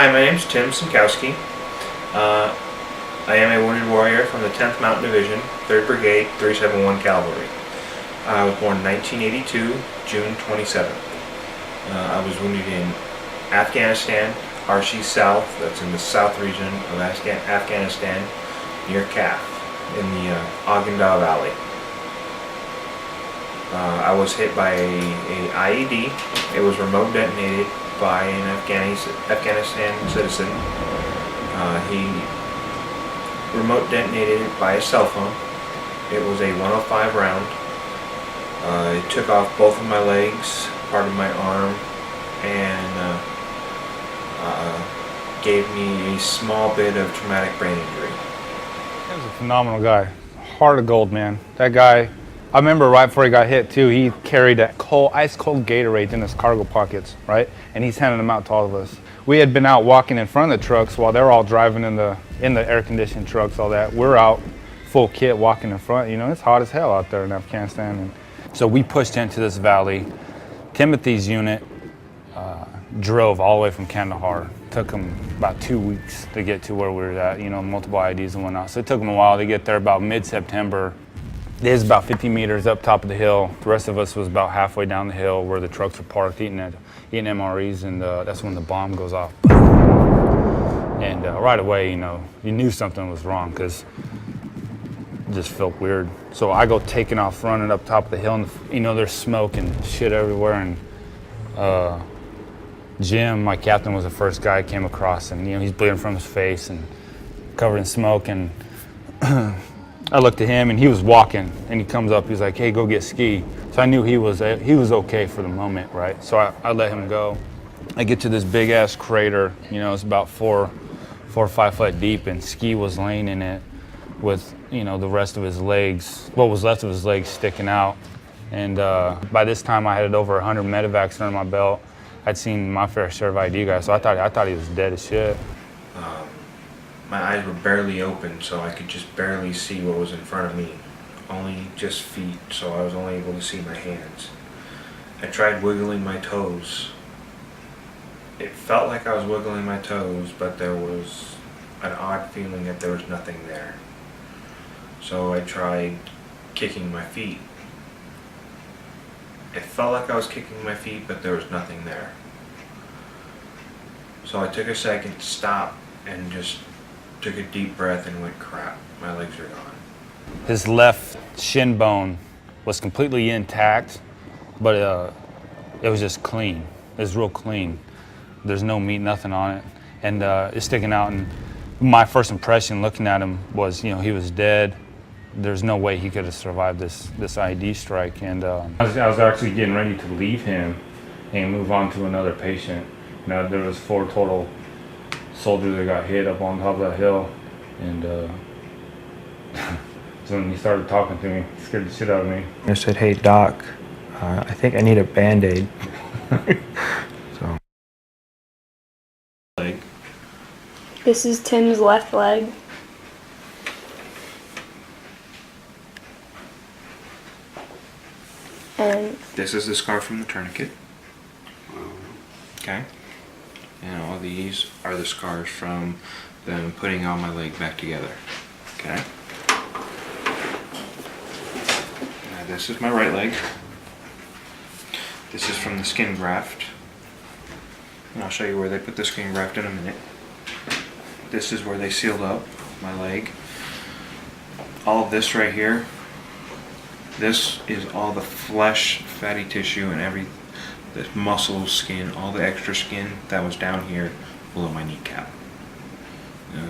Hi, my name is Tim Senkowski. I am a wounded warrior from the 10th Mountain Division, 3rd Brigade, 371 Cavalry. I was born in 1982, June 27th. I was wounded in Afghanistan, RC South, that's in the south region of Afghanistan, near Kaf, in the Ogundal Valley. I was hit by a IED. It was remote detonated by an Afghanistan citizen. He remote detonated it by a cell phone. It was a 105 round. It took off both of my legs, part of my arm, and gave me a small bit of traumatic brain injury. He was a phenomenal guy. Heart of gold, man. That guy, I remember right before he got hit too, he carried that ice cold Gatorade in his cargo pockets, right? And he's handing them out to all of us. We had been out walking in front of the trucks while they're all driving in the air conditioned trucks, all that. We're out full kit walking in front. You know, it's hot as hell out there in Afghanistan. And so we pushed into this valley. Timothy's unit drove all the way from Kandahar. Took them about 2 weeks to get to where we were at, you know, multiple IDs and whatnot. So it took them a while to get there. About mid-September. It was about 50 meters up top of the hill. The rest of us was about halfway down the hill where the trucks were parked eating MREs, and that's when the bomb goes off. And right away, you know, you knew something was wrong because it just felt weird. So I go taking off, running up top of the hill, and you know, there's smoke and shit everywhere. And Jim, my captain, was the first guy I came across, and you know, he's bleeding from his face and covered in smoke. And I looked at him, and he was walking, and he comes up. He's like, "Hey, go get Ski." So I knew he was okay for the moment, right? So I let him go. I get to this big ass crater. You know, it's about 4 or 5 foot deep, and Ski was laying in it with, you know, the rest of his legs, what was left of his legs, sticking out. And by this time, I had over 100 medevacs under my belt. I'd seen my fair share of ID guys, so I thought he was dead as shit. My eyes were barely open, so I could just barely see what was in front of me. Only just feet, so I was only able to see my hands. I tried wiggling my toes. It felt like I was wiggling my toes, but there was an odd feeling that there was nothing there. So I tried kicking my feet. It felt like I was kicking my feet, but there was nothing there. So I took a second to stop and just took a deep breath and went, crap, my legs are gone. His left shin bone was completely intact, but it was just clean. It was real clean. There's no meat, nothing on it. And it's sticking out. And my first impression looking at him was, you know, he was dead. There's no way he could have survived this ID strike. And I was actually getting ready to leave him and move on to another patient. Now there was 4 total soldiers that got hit up on top of that hill. And so when he started talking to me, he scared the shit out of me. I said, "Hey doc, I think I need a Band-Aid." So. This is Tim's left leg. And This is the scar from the tourniquet. Okay. And all these are the scars from them putting on my leg back together. Okay. Now this is my right leg. This is from the skin graft. And I'll show you where they put the skin graft in a minute. This is where they sealed up my leg. All of this right here, this is all the flesh, fatty tissue, and the muscle, skin, all the extra skin that was down here below my kneecap.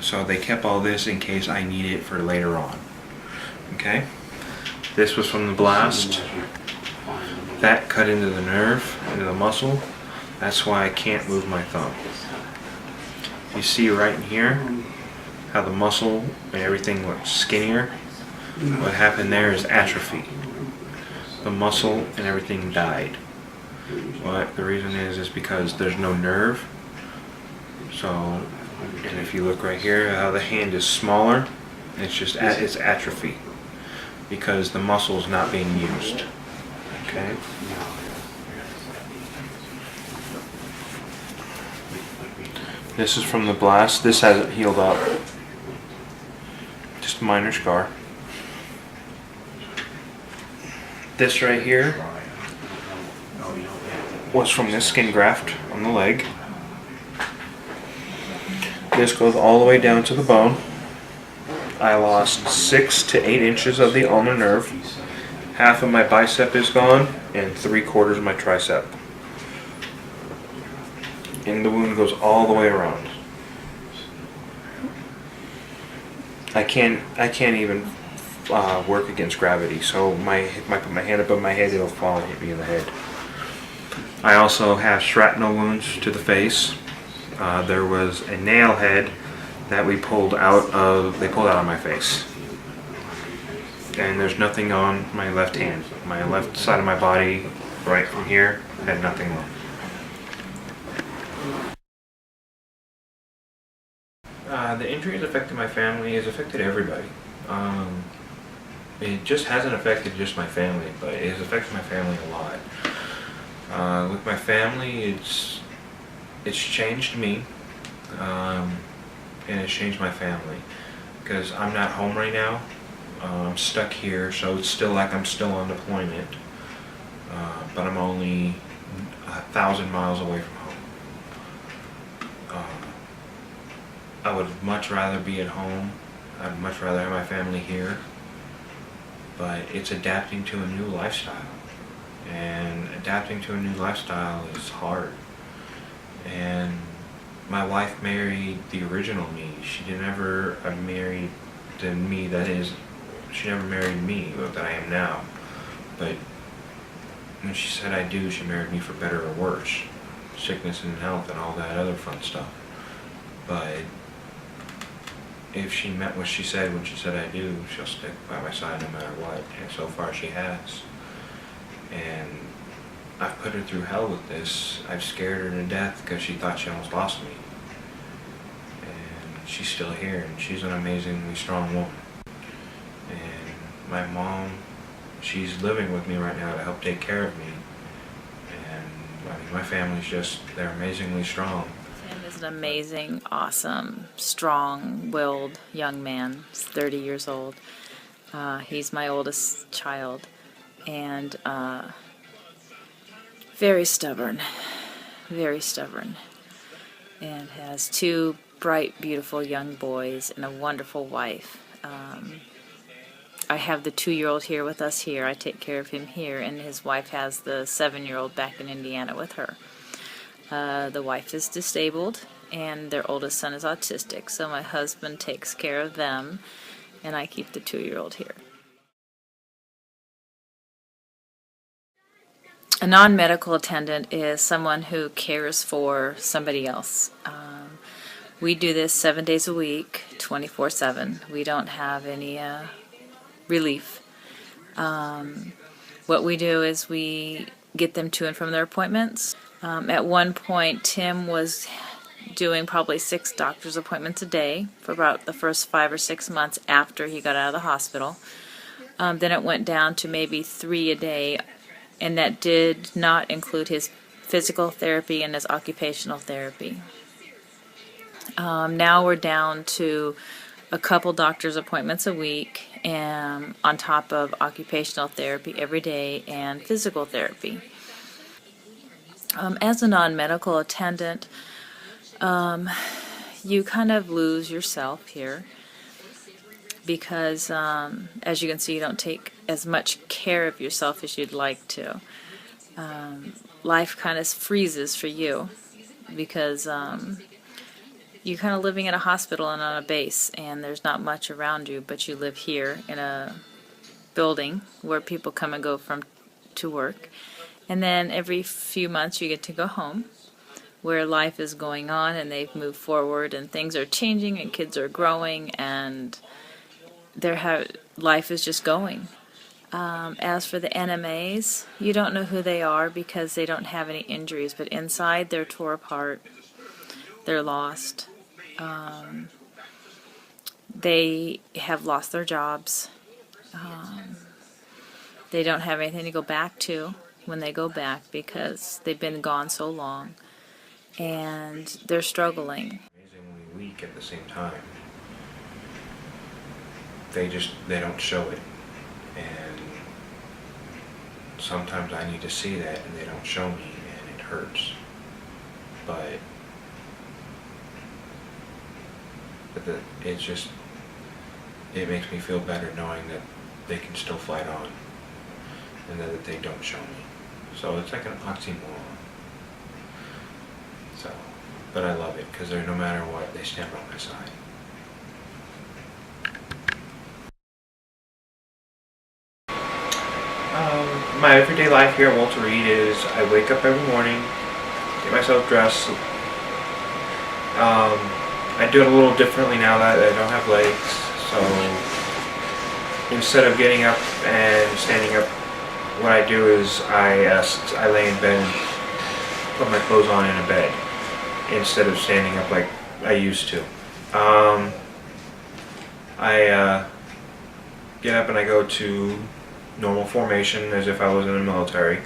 So they kept all this in case I need it for later on. Okay? This was from the blast. That cut into the nerve, into the muscle. That's why I can't move my thumb. You see right in here how the muscle and everything looks skinnier. What happened there is atrophy. The muscle and everything died. What the reason is because there's no nerve. So, and if you look right here, how the hand is smaller, it's atrophy because the muscle is not being used. Okay. This is from the blast. This hasn't healed up. Just a minor scar. This right here was from this skin graft on the leg. This goes all the way down to the bone. I lost 6 to 8 inches of the ulnar nerve. Half of my bicep is gone and 3/4 of my tricep. And the wound goes all the way around. I can't even work against gravity, so if I put my hand above my head, it'll fall and hit me in the head. I also have shrapnel wounds to the face. There was a nail head that they pulled out of my face. And there's nothing on my left hand. My left side of my body, right from here, had nothing on. The injury has affected my family, has affected everybody. It just hasn't affected just my family, but it has affected my family a lot. With my family, it's changed me, and it's changed my family, because I'm not home right now. I'm stuck here, so it's still like I'm still on deployment, but I'm only 1,000 miles away from home. I would much rather be at home. I'd much rather have my family here, but it's adapting to a new lifestyle, and adapting to a new lifestyle is hard. And my wife married the original me. She never married the me that is, she never married me that I am now. But when she said I do, she married me for better or worse. Sickness and health and all that other fun stuff. But if she meant what she said when she said I do, she'll stick by my side no matter what. And so far she has. And I've put her through hell with this. I've scared her to death because she thought she almost lost me. And she's still here, and she's an amazingly strong woman. And my mom, she's living with me right now to help take care of me. And I mean, my family's just, they're amazingly strong. Tim is an amazing, awesome, strong-willed young man. He's 30 years old. He's my oldest child, and very stubborn, and has 2 bright, beautiful young boys and a wonderful wife. I have the 2-year-old here with us here. I take care of him here, and his wife has the 7-year-old back in Indiana with her. The wife is disabled, and their oldest son is autistic, so my husband takes care of them, and I keep the 2-year-old here. A non-medical attendant is someone who cares for somebody else. We do this 7 days a week, 24/7. We don't have any relief. What we do is we get them to and from their appointments. At one point, Tim was doing probably 6 doctor's appointments a day for about the first 5 or 6 months after he got out of the hospital. Then it went down to maybe 3 a day, and that did not include his physical therapy and his occupational therapy. Now we're down to a couple doctor's appointments a week, and on top of occupational therapy every day and physical therapy. As a non-medical attendant, you kind of lose yourself here because, as you can see, you don't take as much care of yourself as you'd like to. Life kind of freezes for you because you're kind of living in a hospital and on a base, and there's not much around you, but you live here in a building where people come and go to work. And then every few months you get to go home, where life is going on and they've moved forward and things are changing and kids are growing and life is just going. As for the NMAs, you don't know who they are because they don't have any injuries, but inside they're tore apart, they're lost. They have lost their jobs. They don't have anything to go back to when they go back because they've been gone so long. and they're struggling. Amazingly weak at the same time. They don't show it. And sometimes I need to see that and they don't show me and it hurts. But it makes me feel better knowing that they can still fight on and that they don't show me. So it's like an oxymoron. So, but I love it because no matter what, they stand by my side. My everyday life here at Walter Reed is I wake up every morning, get myself dressed. I do it a little differently now that I don't have legs. So instead of getting up and standing up, what I do is I lay in bed and put my clothes on in a bed instead of standing up like I used to. I get up and I go to normal formation as if I was in the military,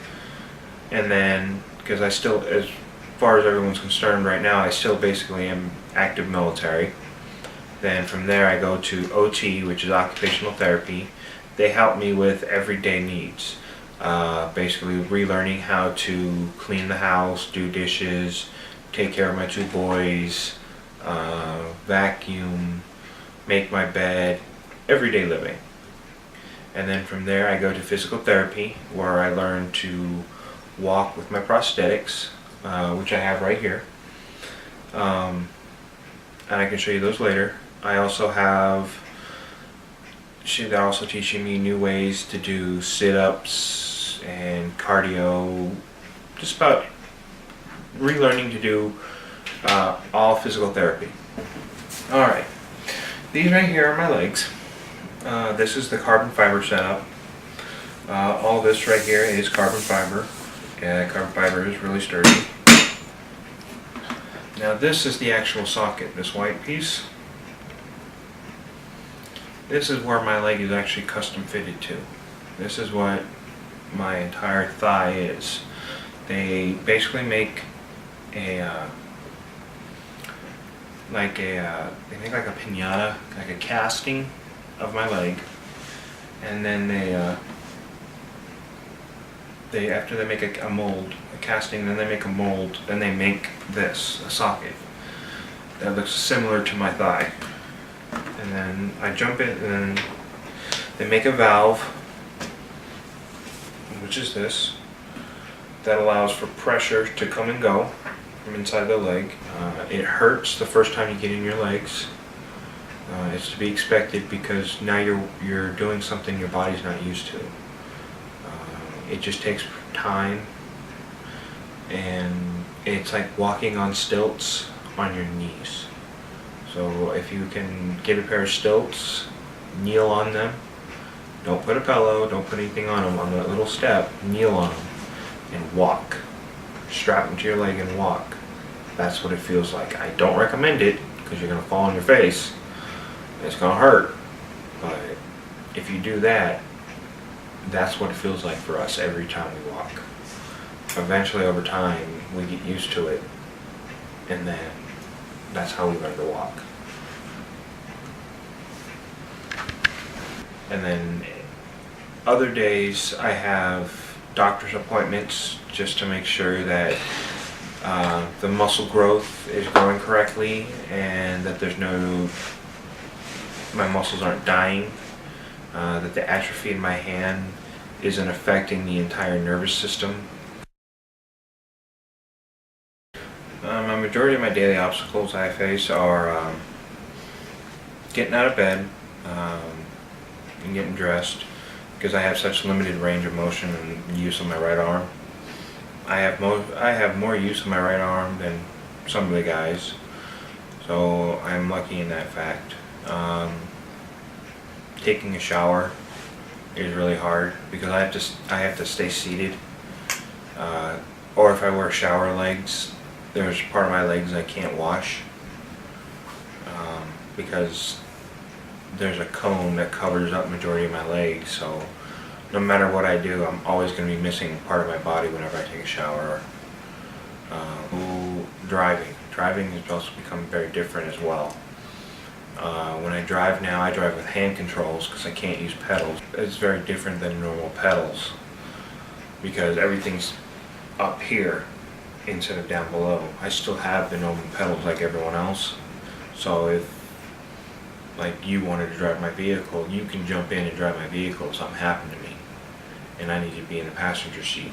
and then because I still, as far as everyone's concerned right now, I still basically am active military. Then from there I go to OT, which is occupational therapy. They help me with everyday needs, basically relearning how to clean the house, do dishes, take care of my 2 boys, vacuum, make my bed, everyday living. And then from there I go to physical therapy, where I learn to walk with my prosthetics, which I have right here. And I can show you those later. I also have, they're also teaching me new ways to do sit-ups and cardio, just about relearning to do all physical therapy. Alright, these right here are my legs. This is the carbon fiber setup. All this right here is carbon fiber. Carbon fiber is really sturdy. Now this is the actual socket, this white piece. This is where my leg is actually custom fitted to. This is what my entire thigh is. They basically make they make like a piñata, like a casting of my leg, and then they after they make a mold, a casting, then they make a mold, then they make this, a socket that looks similar to my thigh. And then I jump in, and then they make a valve, which is this, that allows for pressure to come and go from inside the leg. It hurts the first time you get in your legs. It's to be expected because now you're doing something your body's not used to. It just takes time, and it's like walking on stilts on your knees. So if you can get a pair of stilts, kneel on them. Don't put a pillow, don't put anything on them, on that little step, kneel on them and walk. Strap them to your leg and walk. That's what it feels like. I don't recommend it because you're going to fall on your face. It's going to hurt. But if you do that, that's what it feels like for us every time we walk. Eventually, over time, we get used to it, and then that's how we learn to walk. And then other days I have doctor's appointments just to make sure that the muscle growth is growing correctly and that my muscles aren't dying, that the atrophy in my hand isn't affecting the entire nervous system. A majority of my daily obstacles I face are getting out of bed and getting dressed, because I have such limited range of motion and use of my right arm. I have more use of my right arm than some of the guys, so I'm lucky in that fact. Taking a shower is really hard because I have to stay seated, or if I wear shower legs, there's part of my legs I can't wash because there's a cone that covers up majority of my legs. So no matter what I do, I'm always going to be missing part of my body whenever I take a shower. driving. Driving has also become very different as well. When I drive now, I drive with hand controls because I can't use pedals. It's very different than normal pedals because everything's up here instead of down below. I still have the normal pedals like everyone else. So if like you wanted to drive my vehicle, you can jump in and drive my vehicle if something happened to me and I need to be in the passenger seat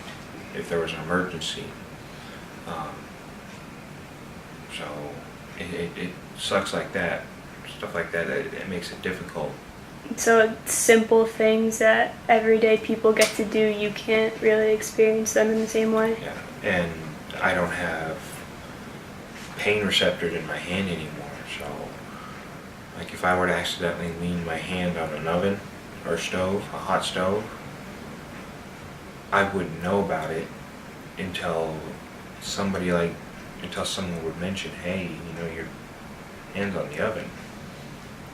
if there was an emergency. So it sucks like that. Stuff like that, it makes it difficult. So it's simple things that everyday people get to do, you can't really experience them in the same way. Yeah, and I don't have pain receptors in my hand anymore, so like if I were to accidentally lean my hand on an oven or stove, a hot stove, I wouldn't know about it until someone would mention, hey, you know, your hand's on the oven.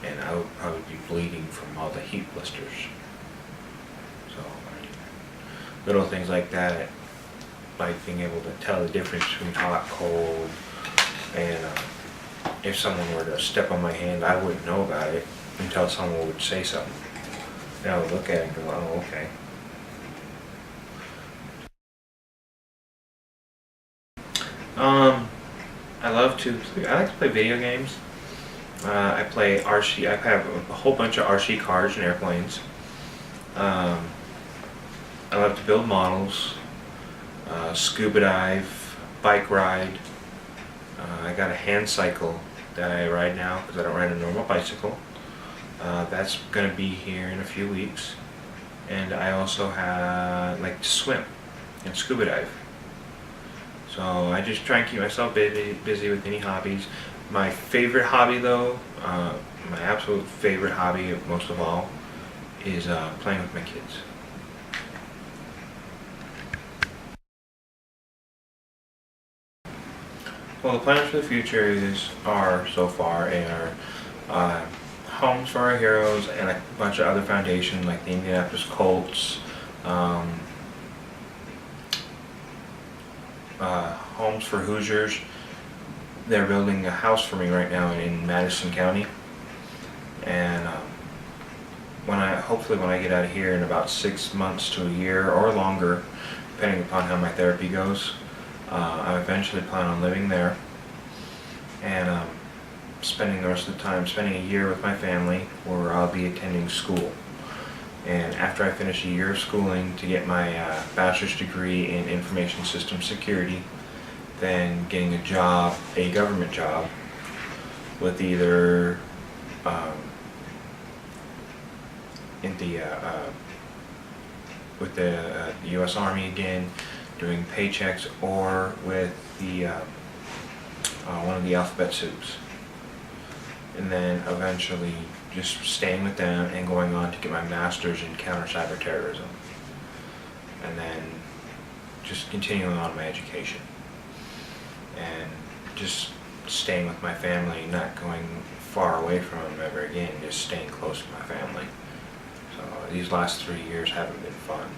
And I would probably be bleeding from all the heat blisters. So, I mean, little things like that, like being able to tell the difference between hot, cold, and if someone were to step on my hand, I wouldn't know about it until someone would say something. And I would look at it and go, oh, okay. I like to play video games. I play RC. I have a whole bunch of RC cars and airplanes. I love to build models, scuba dive, bike ride. I got a hand cycle that I ride now because I don't ride a normal bicycle. That's going to be here in a few weeks. And I also like to swim and scuba dive. So I just try and keep myself busy with any hobbies. My favorite hobby though, my absolute favorite hobby most of all, is playing with my kids. Well, the plans for the future are so far homes for our heroes and a bunch of other foundations like the Indianapolis Colts, homes for Hoosiers. They're building a house for me right now in Madison County, and hopefully when I get out of here in about 6 months to a year or longer, depending upon how my therapy goes, I eventually plan on living there and spending the rest of the time, spending a year with my family where I'll be attending school. And after I finish a year of schooling to get my bachelor's degree in information system security, then getting a job, a government job, with either with the U.S. Army again, doing paychecks, or with the one of the alphabet soups, and then eventually just staying with them and going on to get my master's in counter cyber terrorism, and then just continuing on my education and just staying with my family, not going far away from them ever again, just staying close to my family. So these last 3 years haven't been fun.